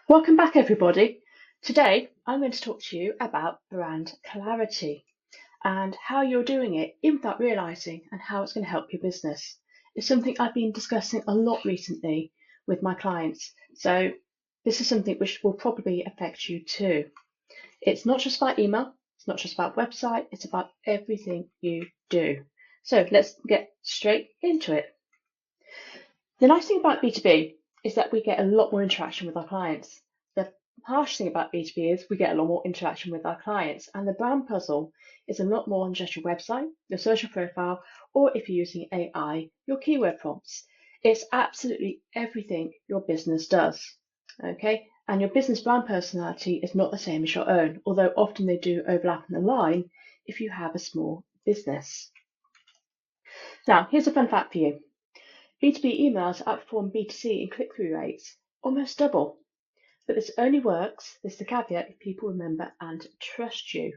Welcome back, everybody. Today, I'm going to talk to you about brand clarity and how you're doing it even without realizing and how it's going to help your business. It's something I've been discussing a lot recently with my clients. So this is something which will probably affect you too. It's not just about email. It's not just about website. It's about everything you do. So let's get straight into it. The nice thing about B2B is that we get a lot more interaction with our clients. The harsh thing about B2B is we get a lot more interaction with our clients, and the brand puzzle is a lot more than just your website, your social profile, or if you're using AI, your keyword prompts. It's absolutely everything your business does. Okay, and your business brand personality is not the same as your own, although often they do overlap in the line if you have a small business. Now, here's a fun fact for you. B2B emails outperform B2C in click-through rates, almost double. But this only works, this is the caveat, if people remember and trust you.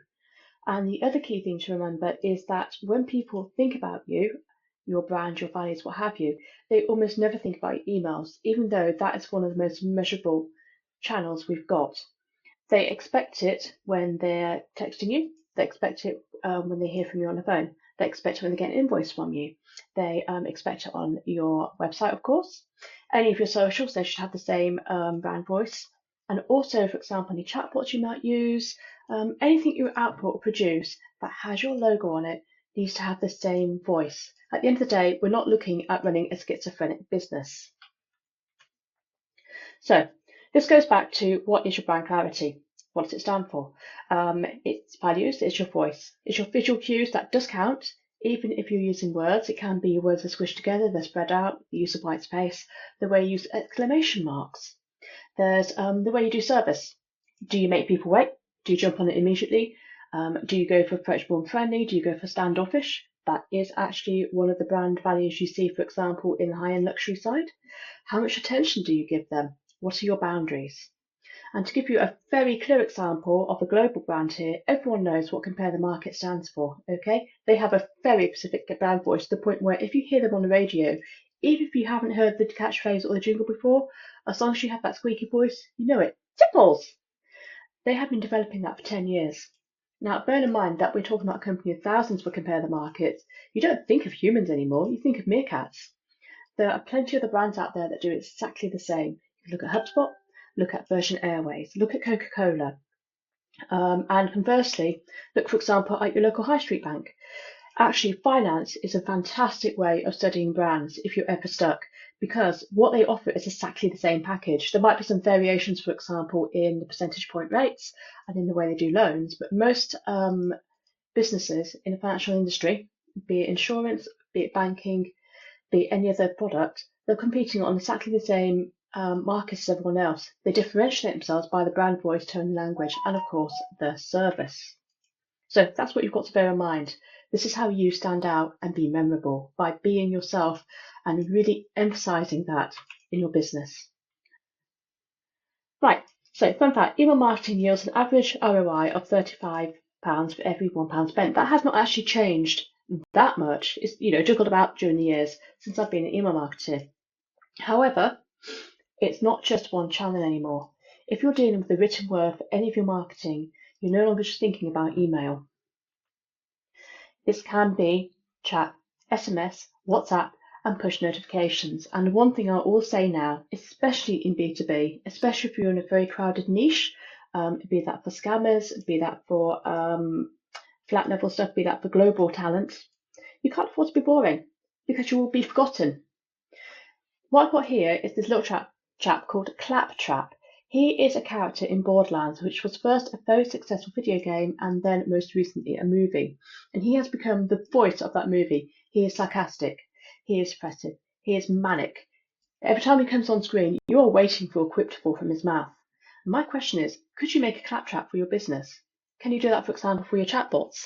And the other key thing to remember is that when people think about you, your brand, your values, what have you, they almost never think about your emails, even though that is one of the most measurable channels we've got. They expect it when they're texting you. They expect it when they hear from you on the phone. They expect it when they get an invoice from you. They expect it on your website, of course. Any of your socials, they should have the same brand voice. And also, for example, any chatbots you might use, anything you output or produce that has your logo on it needs to have the same voice. At the end of the day, we're not looking at running a schizophrenic business. So this goes back to what is your brand clarity? What does it stand for? Its values, it's your voice, it's your visual cues that does count. Even if you're using words, it can be your words are squished together, they're spread out, the use of white space, the way you use exclamation marks. There's the way you do service. Do you make people wait? Do you jump on it immediately? Do you go for approachable and friendly? Do you go for standoffish? That is actually one of the brand values you see, for example, in the high-end luxury side. How much attention do you give them? What are your boundaries? And to give you a very clear example of a global brand here, everyone knows what Compare the Market stands for, okay? They have a very specific brand voice to the point where if you hear them on the radio, even if you haven't heard the catchphrase or the jingle before, as long as you have that squeaky voice, you know it. Tipples! They have been developing that for 10 years. Now, bear in mind that we're talking about a company of thousands for Compare the Market. You don't think of humans anymore, you think of meerkats. There are plenty of other brands out there that do exactly the same. You look at HubSpot, look at Virgin Airways, look at Coca-Cola, and conversely, look, for example, at your local high street bank. Actually, finance is a fantastic way of studying brands if you're ever stuck, because what they offer is exactly the same package. There might be some variations, for example, in the percentage point rates and in the way they do loans, but most businesses in the financial industry, be it insurance, be it banking, be it any other product, they're competing on exactly the same market as everyone else. They differentiate themselves by the brand voice, tone, and language, and of course, the service. So that's what you've got to bear in mind. This is how you stand out and be memorable, by being yourself and really emphasizing that in your business. Right, so fun fact, email marketing yields an average ROI of £35 for every £1 spent. That has not actually changed that much. It's juggled about during the years since I've been an email marketer. However, it's not just one channel anymore. If you're dealing with the written word for any of your marketing, you're no longer just thinking about email. This can be chat, SMS, WhatsApp, and push notifications. And one thing I'll always say now, especially in B2B, especially if you're in a very crowded niche, be that for scammers, be that for flat level stuff, be that for global talent, you can't afford to be boring because you will be forgotten. What I've got here is this little chap called Claptrap. He is a character in Borderlands, which was first a very successful video game and then most recently a movie. And he has become the voice of that movie. He is sarcastic, he is depressive, he is manic. Every time he comes on screen, you are waiting for a quip to fall from his mouth. And my question is, could you make a claptrap for your business? Can you do that, for example, for your chatbots?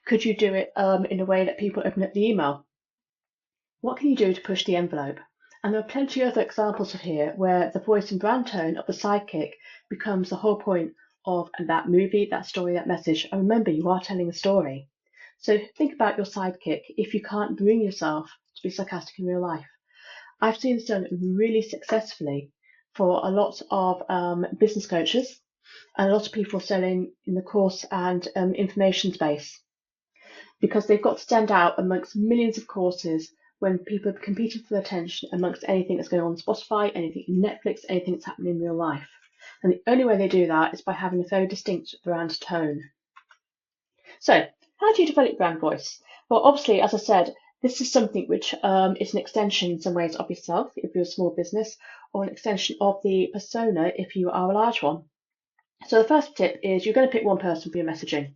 Could you do it in a way that people open up the email? What can you do to push the envelope? And there are plenty of other examples of here where the voice and brand tone of the sidekick becomes the whole point of that movie, that story, that message. And remember, you are telling a story. So think about your sidekick if you can't bring yourself to be sarcastic in real life. I've seen this done really successfully for a lot of business coaches and a lot of people selling in the course and information space, because they've got to stand out amongst millions of courses when people are competing for attention amongst anything that's going on Spotify, anything in Netflix, anything that's happening in real life. And the only way they do that is by having a very distinct brand tone. So, how do you develop brand voice? Well, obviously, as I said, this is something which is an extension in some ways of yourself if you're a small business, or an extension of the persona if you are a large one. So the first tip is you're going to pick one person for your messaging.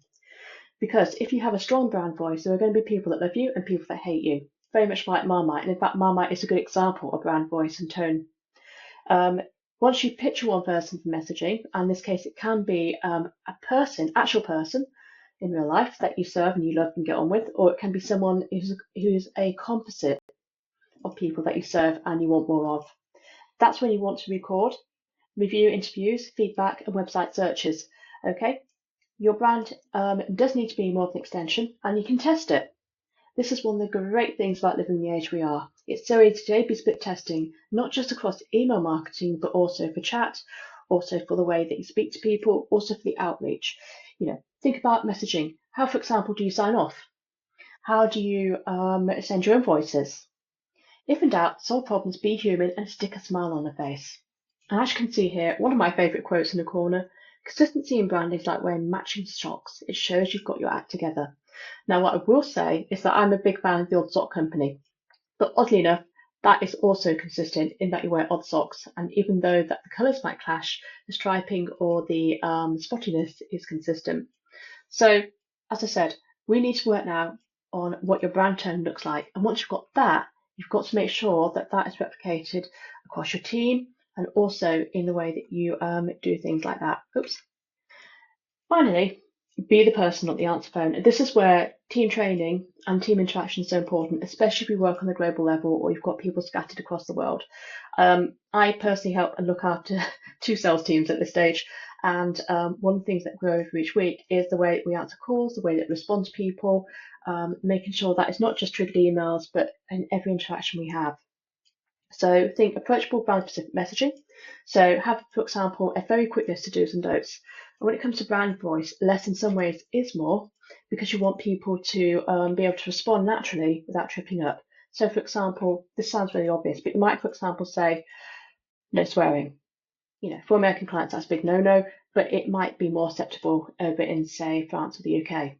Because if you have a strong brand voice, there are going to be people that love you and people that hate you. Very much like Marmite. And in fact, Marmite is a good example of brand voice and tone. Once you picture one person for messaging, and in this case it can be a person, actual person in real life that you serve and you love and get on with, or it can be someone who's a composite of people that you serve and you want more of. That's when you want to record, review interviews, feedback, and website searches. Okay, your brand does need to be more of an extension, and you can test it. This is one of the great things about living in the age we are. It's so easy to A/B split testing, not just across email marketing, but also for chat, also for the way that you speak to people, also for the outreach. Think about messaging. How, for example, do you sign off? How do you send your invoices? If in doubt, solve problems, be human, and stick a smile on the face. And as you can see here, one of my favourite quotes in the corner: consistency in branding is like wearing matching socks. It shows you've got your act together. Now, what I will say is that I'm a big fan of the Odd Sock Company, but oddly enough, that is also consistent in that you wear odd socks, and even though that the colours might clash, the striping or the spottiness is consistent. So, as I said, we need to work now on what your brand tone looks like, and once you've got that, you've got to make sure that that is replicated across your team and also in the way that you do things like that. Oops. Finally, be the person, not the answer phone. This is where team training and team interaction is so important, especially if you work on the global level or you've got people scattered across the world. I personally help and look after 2 sales teams at this stage, and one of the things that grow over each week is the way we answer calls, the way that we respond to people, making sure that it's not just triggered emails, but in every interaction we have. So think approachable brand specific messaging. So have, for example, a very quick list of do's and don'ts. And when it comes to brand voice, less in some ways is more, because you want people to be able to respond naturally without tripping up. So for example, this sounds really obvious, but you might, for example, say no swearing. For American clients, that's a big no-no, but it might be more acceptable over in, say, France or the UK,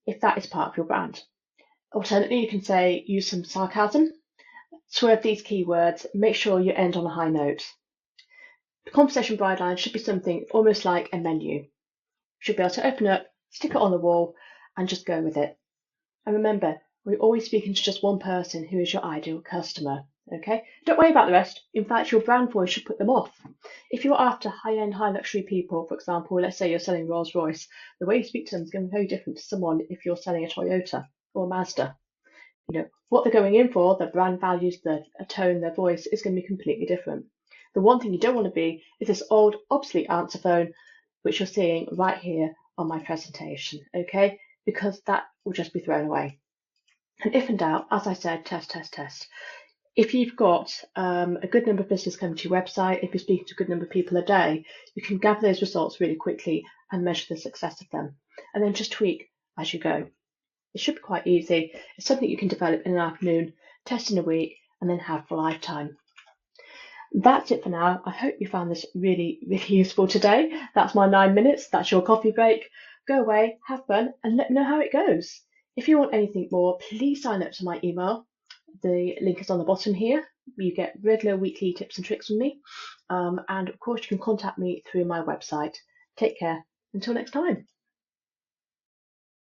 if that is part of your brand. Alternatively, you can say use some sarcasm. Swerve these keywords, make sure you end on a high note. The conversation guideline should be something almost like a menu. You should be able to open up, stick it on the wall, and just go with it. And remember, we're always speaking to just one person who is your ideal customer. Okay? Don't worry about the rest. In fact, your brand voice should put them off. If you're after high-end, high-luxury people, for example, let's say you're selling Rolls-Royce, the way you speak to them is going to be very different to someone if you're selling a Toyota or a Mazda. What they're going in for, their brand values, their tone, their voice is going to be completely different. The one thing you don't want to be is this old, obsolete answer phone, which you're seeing right here on my presentation, okay? Because that will just be thrown away. And if in doubt, as I said, test, test, test. If you've got a good number of visitors coming to your website, if you're speaking to a good number of people a day, you can gather those results really quickly and measure the success of them. And then just tweak as you go. It should be quite easy. It's something you can develop in an afternoon, test in a week, and then have for a lifetime. That's it for now. I hope you found this really, really useful today. That's my 9 minutes. That's your coffee break. Go away, have fun, and let me know how it goes. If you want anything more, please sign up to my email. The link is on the bottom here. You get regular weekly tips and tricks from me. And of course, you can contact me through my website. Take care. Until next time.